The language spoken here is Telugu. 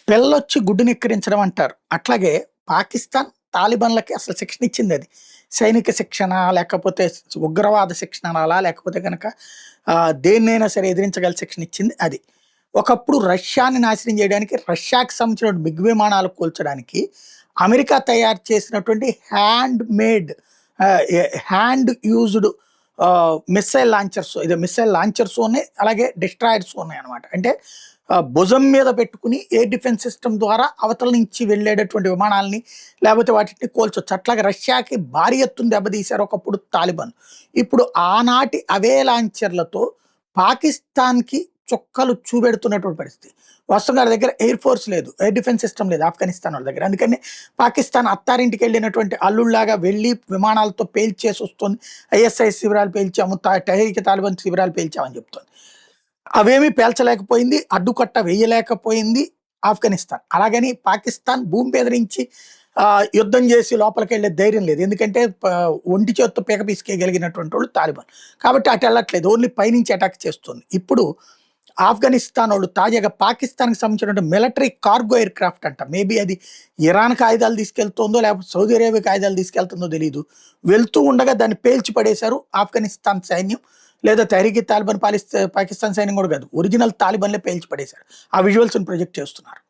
పిల్లొచ్చి గుడ్డునెక్కిరించడం అంటారు. అట్లాగే పాకిస్తాన్ తాలిబాన్‌లకి అసలు శిక్షణ ఇచ్చిందది. సైనిక శిక్షణ, లేకపోతే ఉగ్రవాద శిక్షణ అనాలా? లేకపోతే గనక దేన్నైనా సరే ఎదిరించగల శిక్షణ ఇచ్చింది అది. ఒకప్పుడు రష్యాని నాశనం చేయడానికి, రష్యాకి సంబంధించిన మిగ్ విమానాలు కూల్చడానికి అమెరికా తయారు చేసినటువంటి హ్యాండ్ యూజ్డ్ మిస్సైల్ లాంచర్స్, ఇది మిస్సైల్ లాంచర్స్ ఉన్నాయి. అలాగే డిస్ట్రాయర్స్ ఉన్నాయన్నమాట. అంటే భుజం మీద పెట్టుకుని ఎయిర్ డిఫెన్స్ సిస్టమ్ ద్వారా అవతల నుంచి వెళ్ళేటటువంటి విమానాల్ని, లేకపోతే వాటిని కూల్చొచ్చు. అట్లాగే రష్యాకి భారీ ఎత్తున దెబ్బతీశారు ఒకప్పుడు తాలిబాన్. ఇప్పుడు ఆనాటి అవే లాంచర్లతో పాకిస్తాన్‌కి చుక్కలు చూపెడుతున్నటువంటి పరిస్థితి. వాస్తవంగా వాళ్ళ దగ్గర ఎయిర్ ఫోర్స్ లేదు, ఎయిర్ డిఫెన్స్ సిస్టమ్ లేదు ఆఫ్ఘనిస్తాన్ వాళ్ళ దగ్గర. అందుకని పాకిస్తాన్ అత్తారింటికి వెళ్ళినటువంటి అల్లుళ్లాగా వెళ్ళి విమానాలతో పేల్చేసి వస్తుంది. ఐఎస్ఐ శిబిరాలు పేల్చాము, టెహరీక్ తాలిబాన్ శిబిరాలు పేల్చామని చెప్తుంది. అవేమీ పేల్చలేకపోయింది, అడ్డుకట్ట వేయలేకపోయింది ఆఫ్ఘనిస్తాన్. అలాగని పాకిస్తాన్ భూమి మీద నుంచి యుద్ధం చేసి లోపలికెళ్ళే ధైర్యం లేదు. ఎందుకంటే ఒంటి చేత్తో పీక పిసికేయగలిగినటువంటి వాళ్ళు తాలిబాన్. కాబట్టి అటు వెళ్ళట్లేదు, ఓన్లీ పైనుంచి అటాక్ చేస్తుంది. ఇప్పుడు ఆఫ్ఘనిస్తాన్ వాళ్ళు తాజాగా పాకిస్తాన్‌కి సంబంధించినటువంటి మిలిటరీ కార్గో ఎయిర్ క్రాఫ్ట్ అంట. మేబీ అది ఇరాన్‌కి ఆయుధాలు తీసుకెళ్తుందో, లేకపోతే సౌదీ అరేబియాకి ఆయుధాలు తీసుకెళ్తుందో తెలీదు. వెళ్తూ ఉండగా దాన్ని పేల్చి పడేశారు ఆఫ్ఘనిస్తాన్ సైన్యం. లేదా తెహ్రీక్ తాలిబాన్ పాకిస్తాన్ సైన్యం కూడా కాదు, ఒరిజినల్ తాలిబాన్లే పేల్చి పడేశారు. ఆ విజువల్స్‌ని ప్రొజెక్ట్ చేస్తున్నారు.